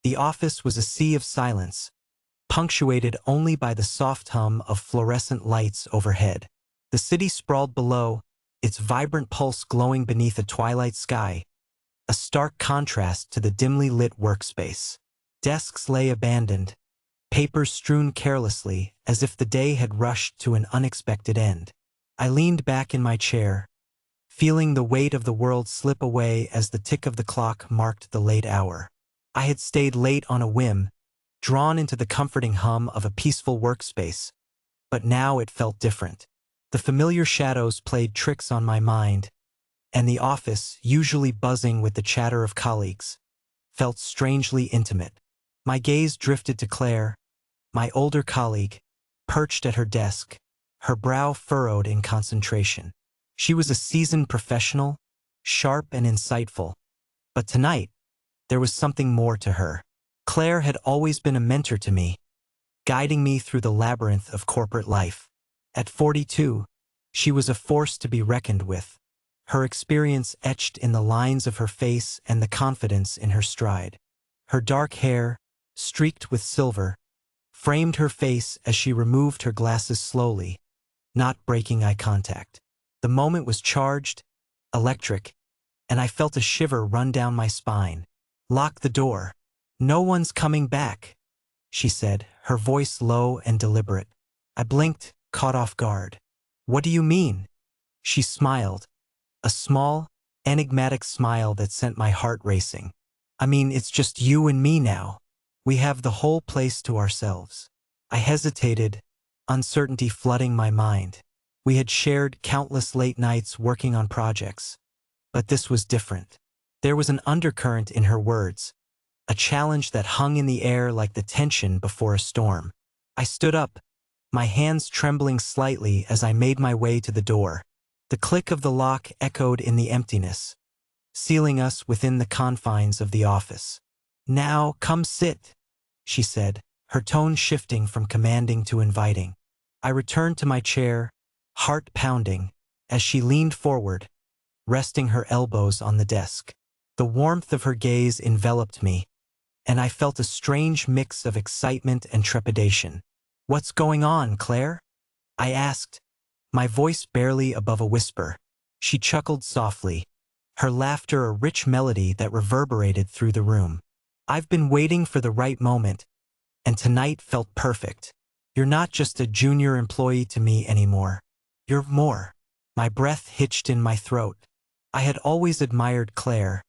The office was a sea of silence, punctuated only by the soft hum of fluorescent lights overhead. The city sprawled below, its vibrant pulse glowing beneath a twilight sky, a stark contrast to the dimly lit workspace. Desks lay abandoned, papers strewn carelessly as if the day had rushed to an unexpected end. I leaned back in my chair, feeling the weight of the world slip away as the tick of the clock marked the late hour. I had stayed late on a whim, drawn into the comforting hum of a peaceful workspace, but now it felt different. The familiar shadows played tricks on my mind, and the office, usually buzzing with the chatter of colleagues, felt strangely intimate. My gaze drifted to Claire, my older colleague, perched at her desk, her brow furrowed in concentration. She was a seasoned professional, sharp and insightful, but tonight, there was something more to her. Claire had always been a mentor to me, guiding me through the labyrinth of corporate life. At 42, she was a force to be reckoned with, her experience etched in the lines of her face and the confidence in her stride. Her dark hair, streaked with silver, framed her face as she removed her glasses slowly, not breaking eye contact. The moment was charged, electric, and I felt a shiver run down my spine. "Lock the door. No one's coming back," she said, her voice low and deliberate. I blinked, caught off guard. "What do you mean?" She smiled, a small, enigmatic smile that sent my heart racing. "I mean, it's just you and me now. We have the whole place to ourselves." I hesitated, uncertainty flooding my mind. We had shared countless late nights working on projects, but this was different. There was an undercurrent in her words, a challenge that hung in the air like the tension before a storm. I stood up, my hands trembling slightly as I made my way to the door. The click of the lock echoed in the emptiness, sealing us within the confines of the office. "Now, come sit," she said, her tone shifting from commanding to inviting. I returned to my chair, heart pounding, as she leaned forward, resting her elbows on the desk. The warmth of her gaze enveloped me, and I felt a strange mix of excitement and trepidation. "What's going on, Claire?" I asked, my voice barely above a whisper. She chuckled softly, her laughter a rich melody that reverberated through the room. "I've been waiting for the right moment, and tonight felt perfect. You're not just a junior employee to me anymore. You're more." My breath hitched in my throat. I had always admired Claire,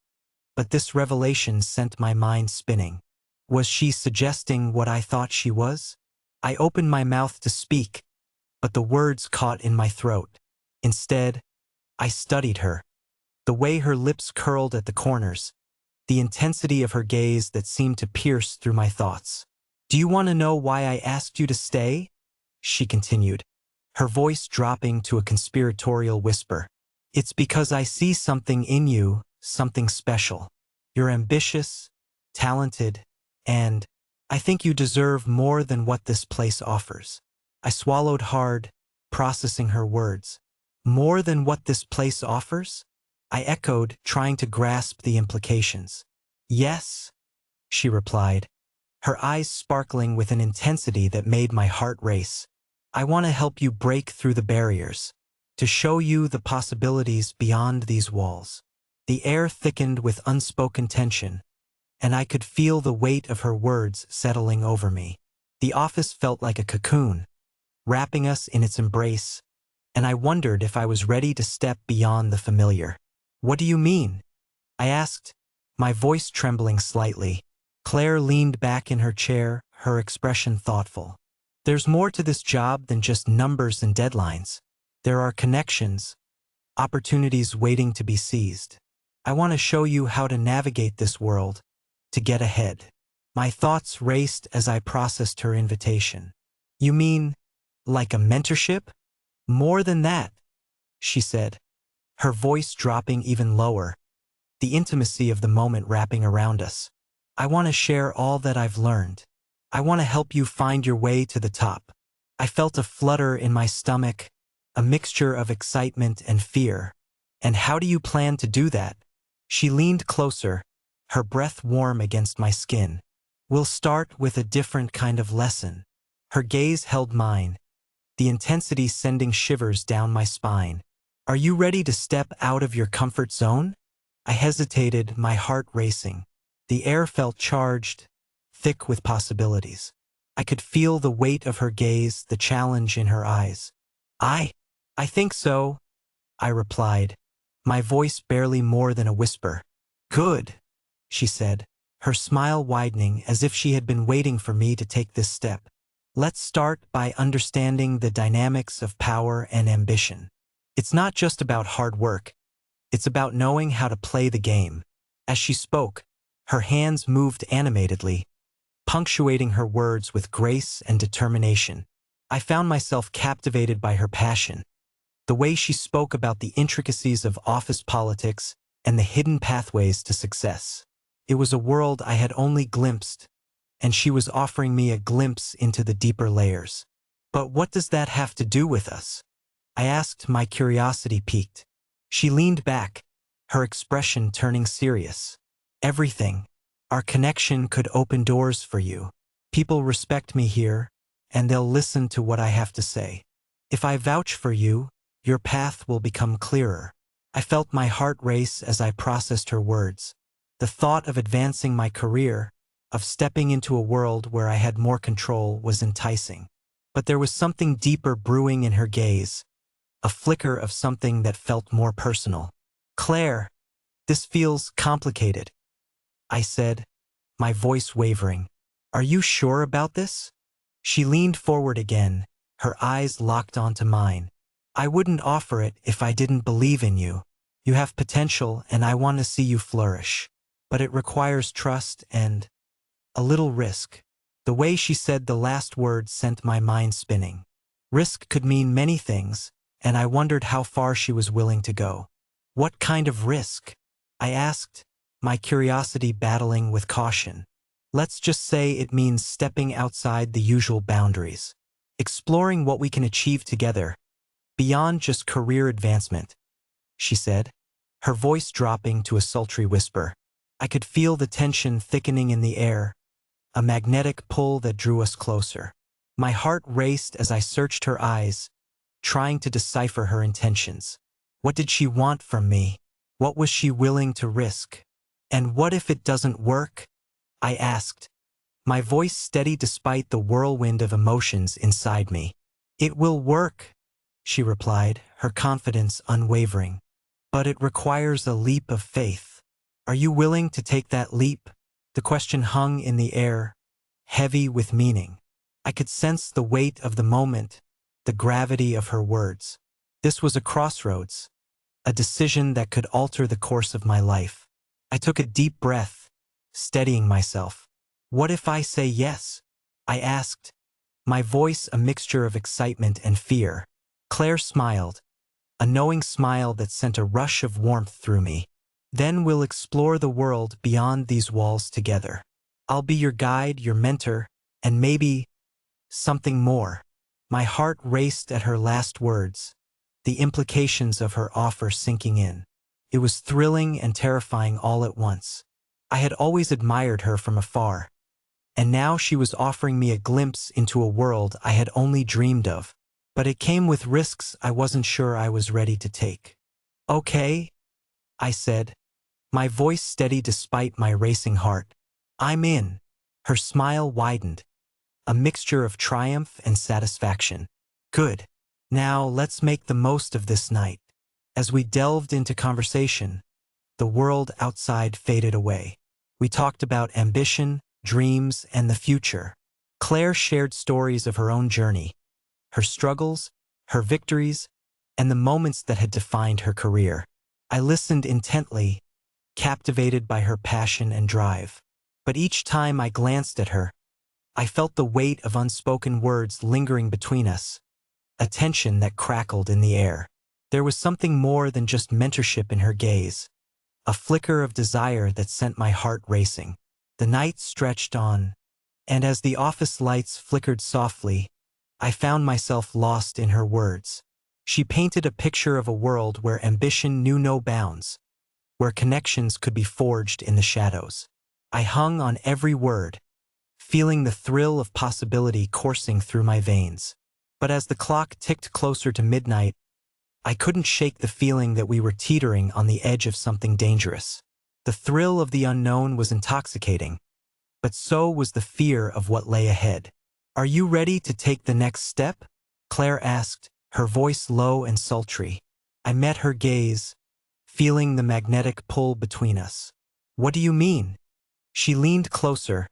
but this revelation sent my mind spinning. Was she suggesting what I thought she was? I opened my mouth to speak, but the words caught in my throat. Instead, I studied her, the way her lips curled at the corners, the intensity of her gaze that seemed to pierce through my thoughts. "Do you want to know why I asked you to stay?" she continued, her voice dropping to a conspiratorial whisper. "It's because I see something in you, something special. You're ambitious, talented, and I think you deserve more than what this place offers." I swallowed hard, processing her words. "More than what this place offers?" I echoed, trying to grasp the implications. "Yes," she replied, her eyes sparkling with an intensity that made my heart race. "I want to help you break through the barriers, to show you the possibilities beyond these walls." The air thickened with unspoken tension, and I could feel the weight of her words settling over me. The office felt like a cocoon, wrapping us in its embrace, and I wondered if I was ready to step beyond the familiar. "What do you mean?" I asked, my voice trembling slightly. Claire leaned back in her chair, her expression thoughtful. "There's more to this job than just numbers and deadlines. There are connections, opportunities waiting to be seized. I want to show you how to navigate this world, to get ahead." My thoughts raced as I processed her invitation. "You mean, like a mentorship?" "More than that," she said, her voice dropping even lower, the intimacy of the moment wrapping around us. "I want to share all that I've learned. I want to help you find your way to the top." I felt a flutter in my stomach, a mixture of excitement and fear. "And how do you plan to do that?" She leaned closer, her breath warm against my skin. We'll start with a different kind of lesson. Her gaze held mine, the intensity sending shivers down my spine. Are you ready to step out of your comfort zone? I hesitated, my heart racing. The air felt charged, thick with possibilities. I could feel the weight of her gaze, the challenge in her eyes. I think so, I replied, my voice barely more than a whisper. Good, she said, her smile widening as if she had been waiting for me to take this step. Let's start by understanding the dynamics of power and ambition. It's not just about hard work. It's about knowing how to play the game. As she spoke, her hands moved animatedly, punctuating her words with grace and determination. I found myself captivated by her passion, the way she spoke about the intricacies of office politics and the hidden pathways to success. It was a world I had only glimpsed, and she was offering me a glimpse into the deeper layers. But what does that have to do with us? I asked, my curiosity piqued. She leaned back, her expression turning serious. Everything. Our connection could open doors for you. People respect me here, and they'll listen to what I have to say. If I vouch for you, your path will become clearer. I felt my heart race as I processed her words. The thought of advancing my career, of stepping into a world where I had more control, was enticing. But there was something deeper brewing in her gaze, a flicker of something that felt more personal. Claire, this feels complicated, I said, my voice wavering. Are you sure about this? She leaned forward again, her eyes locked onto mine. I wouldn't offer it if I didn't believe in you. You have potential and I want to see you flourish. But it requires trust and a little risk. The way she said the last word sent my mind spinning. Risk could mean many things, and I wondered how far she was willing to go. What kind of risk? I asked, my curiosity battling with caution. Let's just say it means stepping outside the usual boundaries, exploring what we can achieve together, beyond just career advancement, she said, her voice dropping to a sultry whisper. I could feel the tension thickening in the air, a magnetic pull that drew us closer. My heart raced as I searched her eyes, trying to decipher her intentions. What did she want from me? What was she willing to risk? And what if it doesn't work? I asked, my voice steady despite the whirlwind of emotions inside me. It will work, she replied, her confidence unwavering. But it requires a leap of faith. Are you willing to take that leap? The question hung in the air, heavy with meaning. I could sense the weight of the moment, the gravity of her words. This was a crossroads, a decision that could alter the course of my life. I took a deep breath, steadying myself. What if I say yes? I asked, my voice a mixture of excitement and fear. Claire smiled, a knowing smile that sent a rush of warmth through me. Then we'll explore the world beyond these walls together. I'll be your guide, your mentor, and maybe something more. My heart raced at her last words, the implications of her offer sinking in. It was thrilling and terrifying all at once. I had always admired her from afar, and now she was offering me a glimpse into a world I had only dreamed of. But it came with risks I wasn't sure I was ready to take. Okay, I said, my voice steady despite my racing heart. I'm in. Her smile widened, a mixture of triumph and satisfaction. Good. Now let's make the most of this night. As we delved into conversation, the world outside faded away. We talked about ambition, dreams, and the future. Claire shared stories of her own journey, her struggles, her victories, and the moments that had defined her career. I listened intently, captivated by her passion and drive. But each time I glanced at her, I felt the weight of unspoken words lingering between us, a tension that crackled in the air. There was something more than just mentorship in her gaze, a flicker of desire that sent my heart racing. The night stretched on, and as the office lights flickered softly, I found myself lost in her words. She painted a picture of a world where ambition knew no bounds, where connections could be forged in the shadows. I hung on every word, feeling the thrill of possibility coursing through my veins. But as the clock ticked closer to midnight, I couldn't shake the feeling that we were teetering on the edge of something dangerous. The thrill of the unknown was intoxicating, but so was the fear of what lay ahead. "Are you ready to take the next step?" Claire asked, her voice low and sultry. I met her gaze, feeling the magnetic pull between us. "What do you mean?" She leaned closer,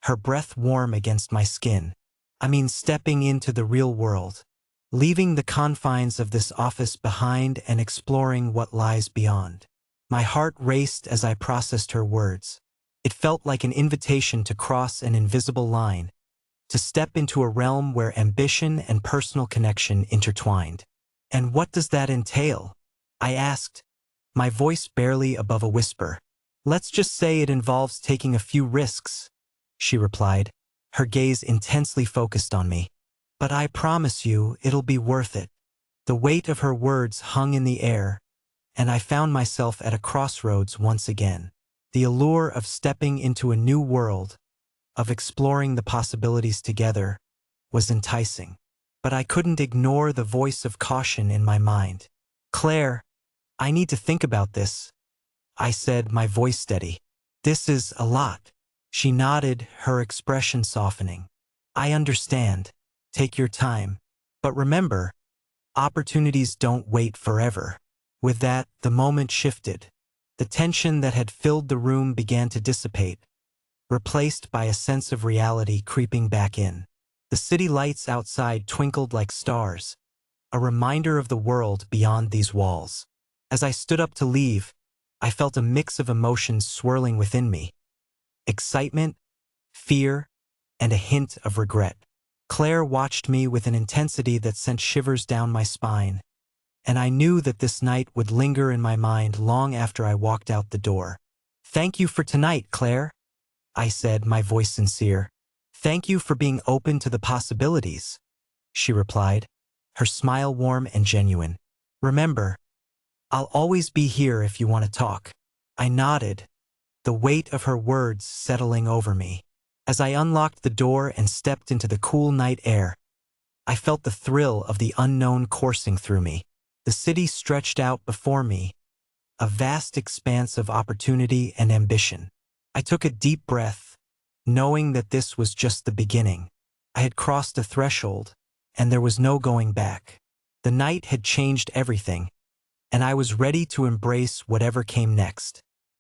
her breath warm against my skin. "I mean stepping into the real world, leaving the confines of this office behind and exploring what lies beyond." My heart raced as I processed her words. It felt like an invitation to cross an invisible line, to step into a realm where ambition and personal connection intertwined. "And what does that entail?" I asked, my voice barely above a whisper. "Let's just say it involves taking a few risks," she replied, her gaze intensely focused on me. "But I promise you it'll be worth it." The weight of her words hung in the air, and I found myself at a crossroads once again. The allure of stepping into a new world, of exploring the possibilities together, was enticing. But I couldn't ignore the voice of caution in my mind. "Claire, I need to think about this," I said, my voice steady. "This is a lot." She nodded, her expression softening. "I understand. Take your time. But remember, opportunities don't wait forever." With that, the moment shifted. The tension that had filled the room began to dissipate, replaced by a sense of reality creeping back in. The city lights outside twinkled like stars, a reminder of the world beyond these walls. As I stood up to leave, I felt a mix of emotions swirling within me: excitement, fear, and a hint of regret. Claire watched me with an intensity that sent shivers down my spine, and I knew that this night would linger in my mind long after I walked out the door. "Thank you for tonight, Claire," I said, my voice sincere. "Thank you for being open to the possibilities," she replied, her smile warm and genuine. "Remember, I'll always be here if you want to talk." I nodded, the weight of her words settling over me. As I unlocked the door and stepped into the cool night air, I felt the thrill of the unknown coursing through me. The city stretched out before me, a vast expanse of opportunity and ambition. I took a deep breath, knowing that this was just the beginning. I had crossed a threshold, and there was no going back. The night had changed everything, and I was ready to embrace whatever came next.